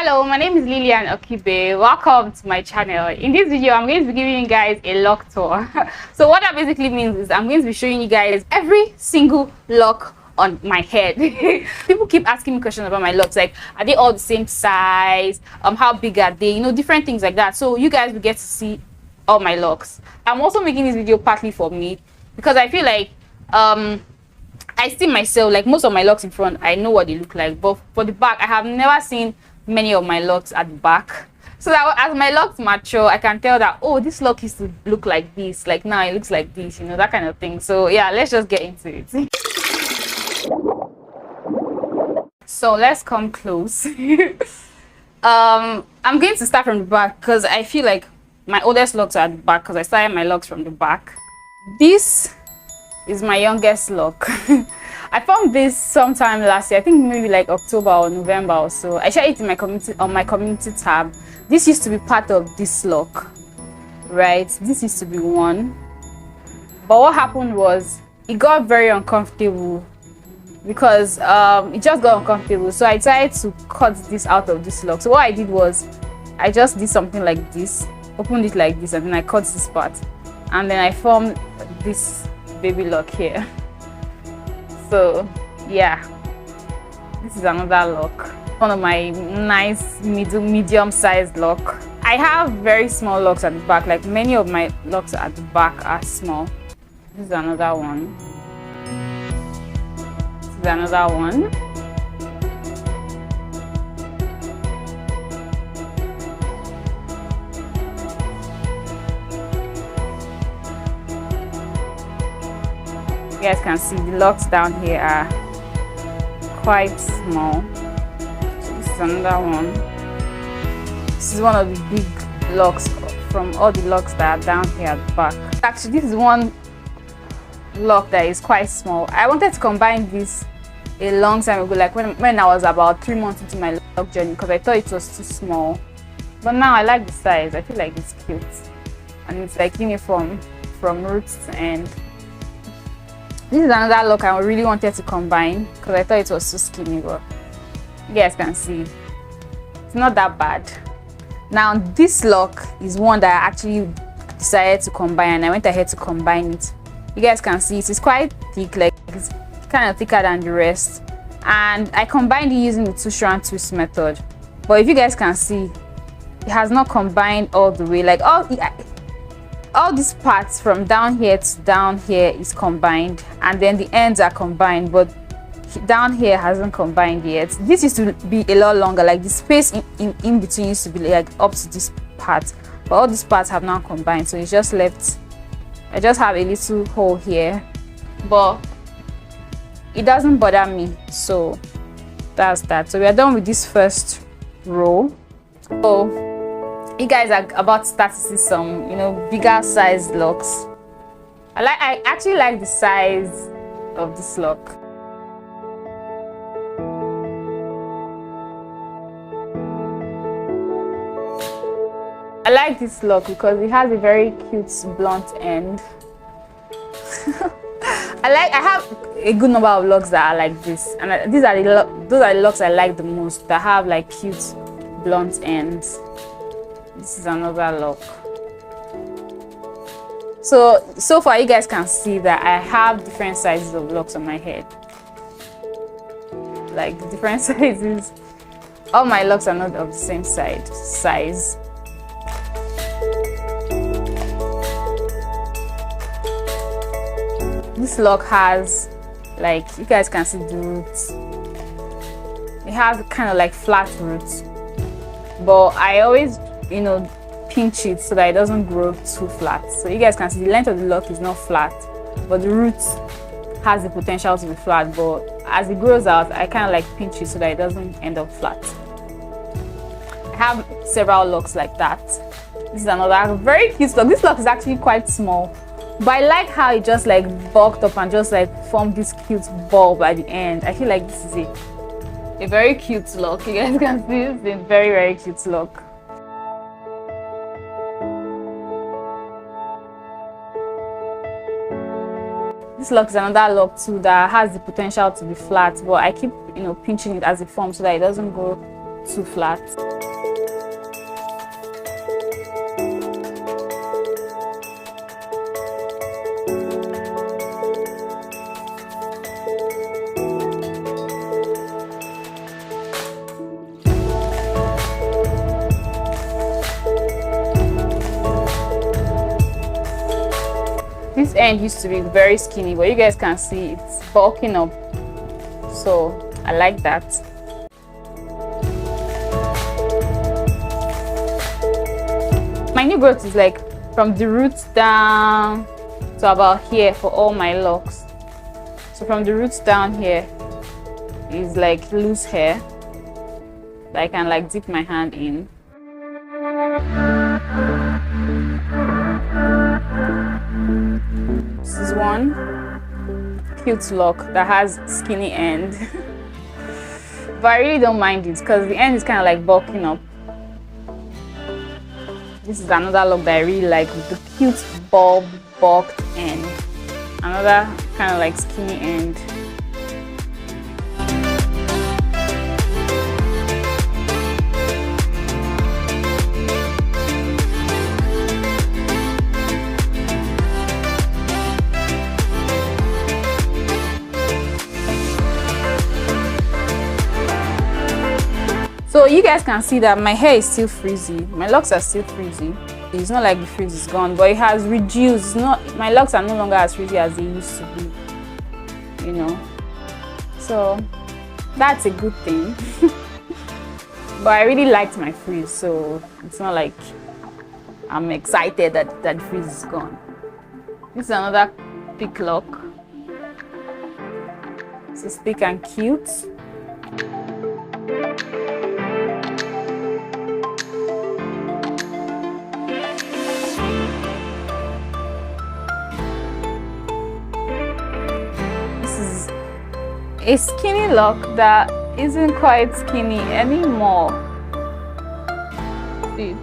Hello, my name is Lilian Okibe. Welcome to my channel. In this video, I'm going to be giving you guys a lock tour. So what that basically means is I'm going to be showing you guys every single lock on my head. People keep asking me questions about my locks, like are they all the same size, how big are they, different things like that. So you guys will get to see all my locks. I'm also making this video partly for me because I feel like I see myself, like most of my locks in front, I know what they look like, but for the back I have never seen many of my locks at the back. So that as my locks mature, I can tell that, oh, this lock used to look like this, like now it looks like this, that kind of thing. So yeah, let's just get into it. So let's come close. I'm going to start from the back because I feel like my oldest locks are at the back because I started my locks from the back. This is my youngest lock. I found this sometime last year, I think maybe like October or November or so. I shared it in my community, on my community tab. This used to be part of this lock, right? This used to be one, but what happened was it got very uncomfortable because it just got uncomfortable. So I decided to cut this out of this lock. So what I did was I just did something like this, opened it like this, and then I cut this part, and then I formed this baby lock here. So yeah, this is another lock, one of my nice medium-sized lock. I have very small locks at the back, like many of my locks at the back are small. This is another one. This is another one. You guys can see the locks down here are quite small. So this is another one. This is one of the big locks from all the locks that are down here at the back. Actually, this is one lock that is quite small. I wanted to combine this a long time ago, like when I was about 3 months into my lock journey, because I thought it was too small. But now I like the size. I feel like it's cute, and it's like uniform from roots to end. This is another lock I really wanted to combine because I thought it was too skinny, but you guys can see it's not that bad. Now this lock is one that I actually decided to combine, and I went ahead to combine it. You guys can see it's quite thick, like it's kind of thicker than the rest, and I combined it using the 2-strand twist method. But if you guys can see, it has not combined all the way, like all these parts from down here to down here is combined, and then the ends are combined, but down here hasn't combined yet. This used to be a lot longer, like the space in between used to be like up to this part, but all these parts have now combined, so it's just left. I just have a little hole here, but it doesn't bother me, so that's that. So we are done with this first row. So you guys are about to start to see some, bigger sized locks. I actually like the size of this lock. I like this lock because it has a very cute blunt end. I have a good number of locks that are like this, and those are the locks I like the most, that have like cute blunt ends. This is another lock. So far you guys can see that I have different sizes of locks on my head, like different sizes. All my locks are not of the same size. This lock has, like, you guys can see the roots. It has kind of like flat roots, but I always pinch it so that it doesn't grow too flat. So you guys can see the length of the lock is not flat, but the roots has the potential to be flat, but as it grows out, I kind of like pinch it so that it doesn't end up flat. I have several locks like that. This is another very cute lock. This lock is actually quite small, but I like how it just like bulked up and just like formed this cute ball by the end. I feel like this is a very cute lock. You guys can see it's a very, very cute lock. This lock is another lock too that has the potential to be flat, but I keep pinching it as it forms so that it doesn't go too flat. This end used to be very skinny, but you guys can see it's bulking up, so I like that. My new growth is like from the roots down to about here for all my locks. So from the roots down here is like loose hair that I can like dip my hand in. This is one cute lock that has skinny end. But I really don't mind it because the end is kind of like bulking up. This is another lock that I really like with the cute bulked end. Another kind of like skinny end. So you guys can see that my hair is still frizzy. My locks are still frizzy. It's not like the frizz is gone, but it has reduced. It's not, my locks are no longer as frizzy as they used to be, you know. So that's a good thing. But I really liked my frizz, so it's not like I'm excited that the frizz is gone. This is another thick lock. This is thick and cute. A skinny lock that isn't quite skinny anymore. See it.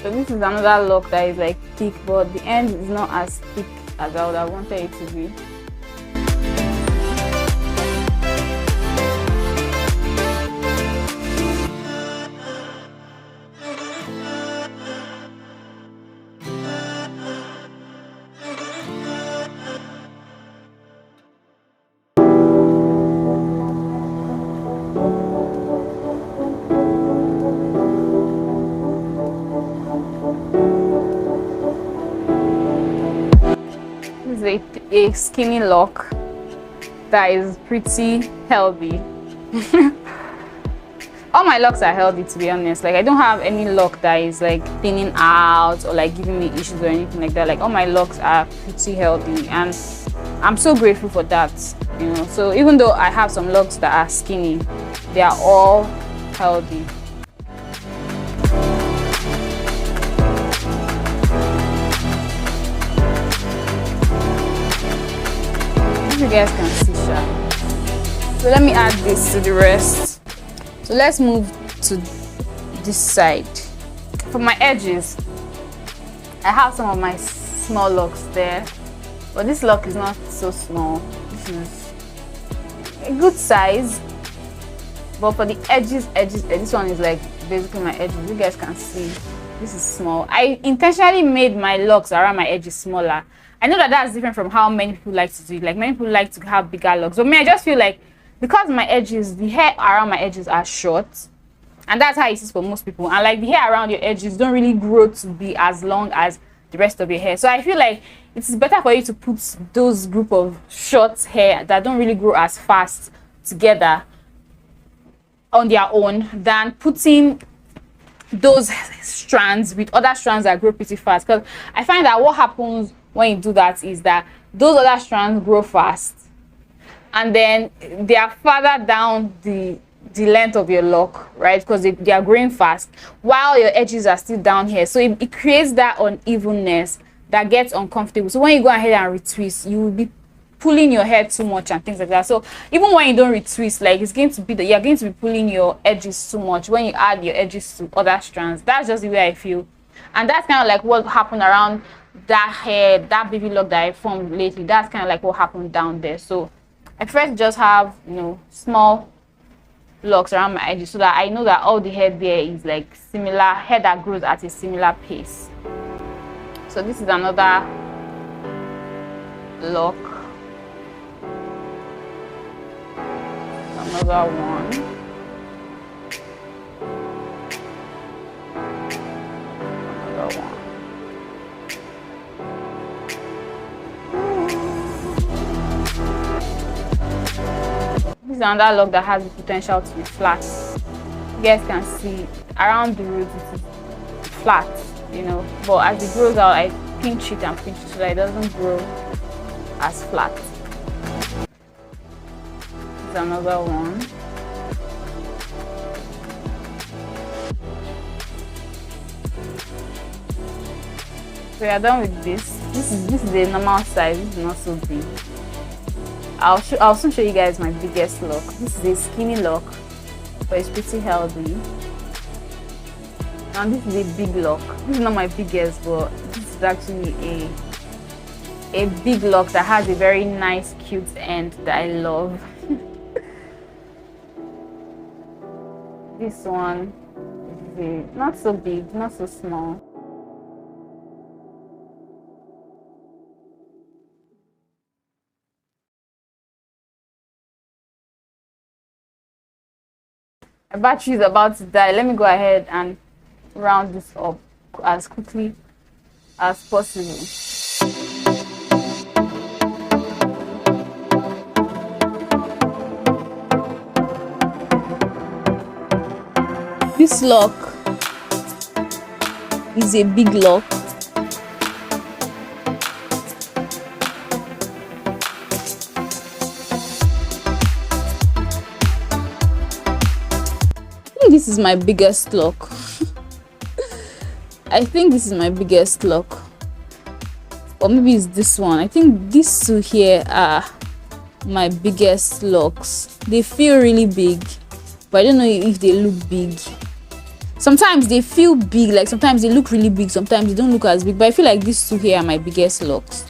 This is another lock that is like thick, but the end is not as thick as I would have wanted it to be. A skinny lock that is pretty healthy. All my locks are healthy, to be honest. Like I don't have any lock that is like thinning out or like giving me issues or anything like that. Like all my locks are pretty healthy, and I'm so grateful for that, you know. So even though I have some locks that are skinny, they are all healthy. You guys can see, so let me add this to the rest. So let's move to this side. For my edges, I have some of my small locks there, but this lock is not so small. This is a good size, but for the edges, this one is like basically my edges. You guys can see this is small. I intentionally made my locks around my edges smaller. I know that that's different from how many people like to do it. Like many people like to have bigger locks, but me, I just feel like because my edges, the hair around my edges are short, and that's how it is for most people. And like the hair around your edges don't really grow to be as long as the rest of your hair. So I feel like it's better for you to put those group of short hair that don't really grow as fast together on their own than putting those strands with other strands that grow pretty fast. Because I find that what happens when you do that is that those other strands grow fast, and then they are farther down the length of your lock, right? Because they are growing fast while your edges are still down here. So it creates that unevenness that gets uncomfortable. So when you go ahead and retwist, you will be pulling your hair too much and things like that. So even when you don't retwist, like it's going to be that you're going to be pulling your edges too much when you add your edges to other strands. That's just the way I feel, and that's kind of like what happened around that hair, that baby lock that I formed lately. That's kind of like what happened down there. So I first just have, you know, small locks around my edges so that I know that all the hair there is like similar hair that grows at a similar pace. So this is another lock, another one, another one. This is another lock that has the potential to be flat. You guys can see around the root it is flat, you know, but as it grows out, I pinch it and pinch it so that it doesn't grow as flat. This is another one. So we are done with this. This is the normal size. This is not so big. I'll soon show you guys my biggest lock. This is a skinny lock, but it's pretty healthy. And this is a big lock. This is not my biggest, but this is actually a big lock that has a very nice, cute end that I love. This one is not so big, not so small. My battery is about to die. Let me go ahead and round this up as quickly as possible. This lock is a big lock. This is my biggest lock. I think this is my biggest lock, or maybe it's this one. I think these two here are my biggest locks. They feel really big, but I don't know if they look big. Sometimes they feel big, like sometimes they look really big, sometimes they don't look as big, but I feel like these two here are my biggest locks.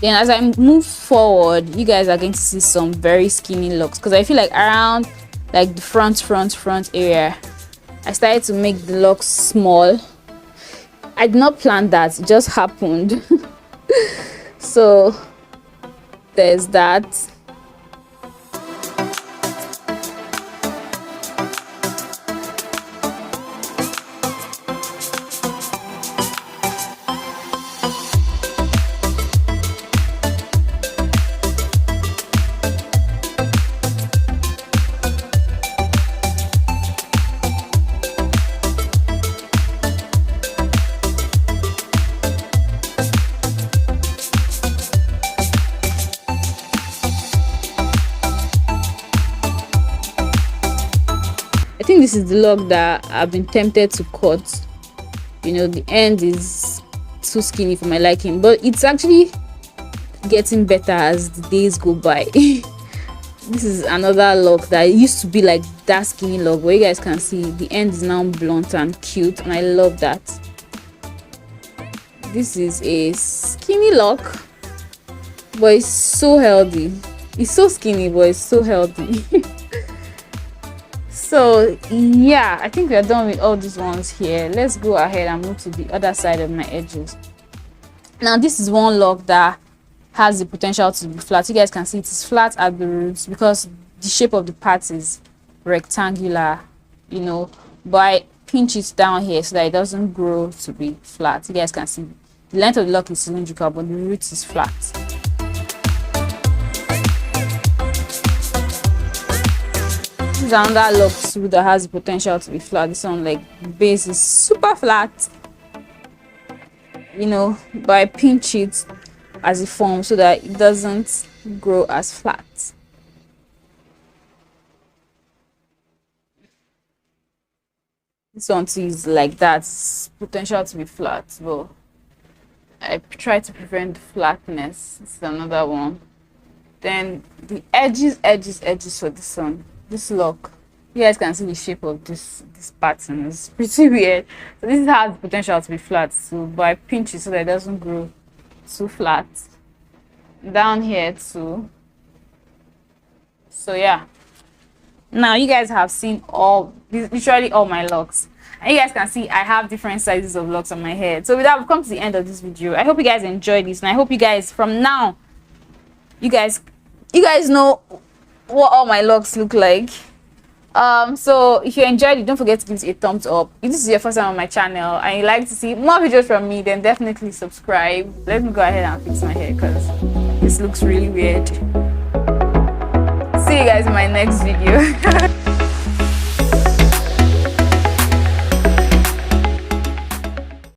Then as I move forward, you guys are going to see some very skinny locks, because I feel like around like the front area, I started to make the locks small. I did not plan that, it just happened. So there's that. I think this is the lock that I've been tempted to cut. You know, the end is too skinny for my liking, but it's actually getting better as the days go by. This is another lock that used to be like that skinny lock, but you guys can see the end is now blunt and cute, and I love that. This is a skinny lock, but it's so healthy. It's so skinny, but it's so healthy. So yeah, I think we are done with all these ones here. Let's go ahead and move to the other side of my edges. Now this is one lock that has the potential to be flat. You guys can see it is flat at the roots because the shape of the part is rectangular, you know, but I pinch it down here so that it doesn't grow to be flat. You guys can see the length of the lock is cylindrical, but the roots is flat. This is another lock too that has the potential to be flat. This one, like, the base is super flat, you know, but I pinch it as a form so that it doesn't grow as flat. This one too is like that. It's potential to be flat, but I try to prevent the flatness. This is another one. Then the edges for this one, this lock. You guys can see the shape of this pattern. It's pretty weird. So this has potential to be flat too, but I pinch it so that it doesn't grow too flat. Down here too. So yeah. Now you guys have seen literally all my locks. And you guys can see I have different sizes of locks on my head. So with that, we've come to the end of this video. I hope you guys enjoyed this, and I hope you guys from now, you guys know what all my locks look like. So if you enjoyed it, don't forget to give it a thumbs up. If this is your first time on my channel and you like to see more videos from me, then definitely subscribe. Let me go ahead and fix my hair because this looks really weird. See you guys in my next video.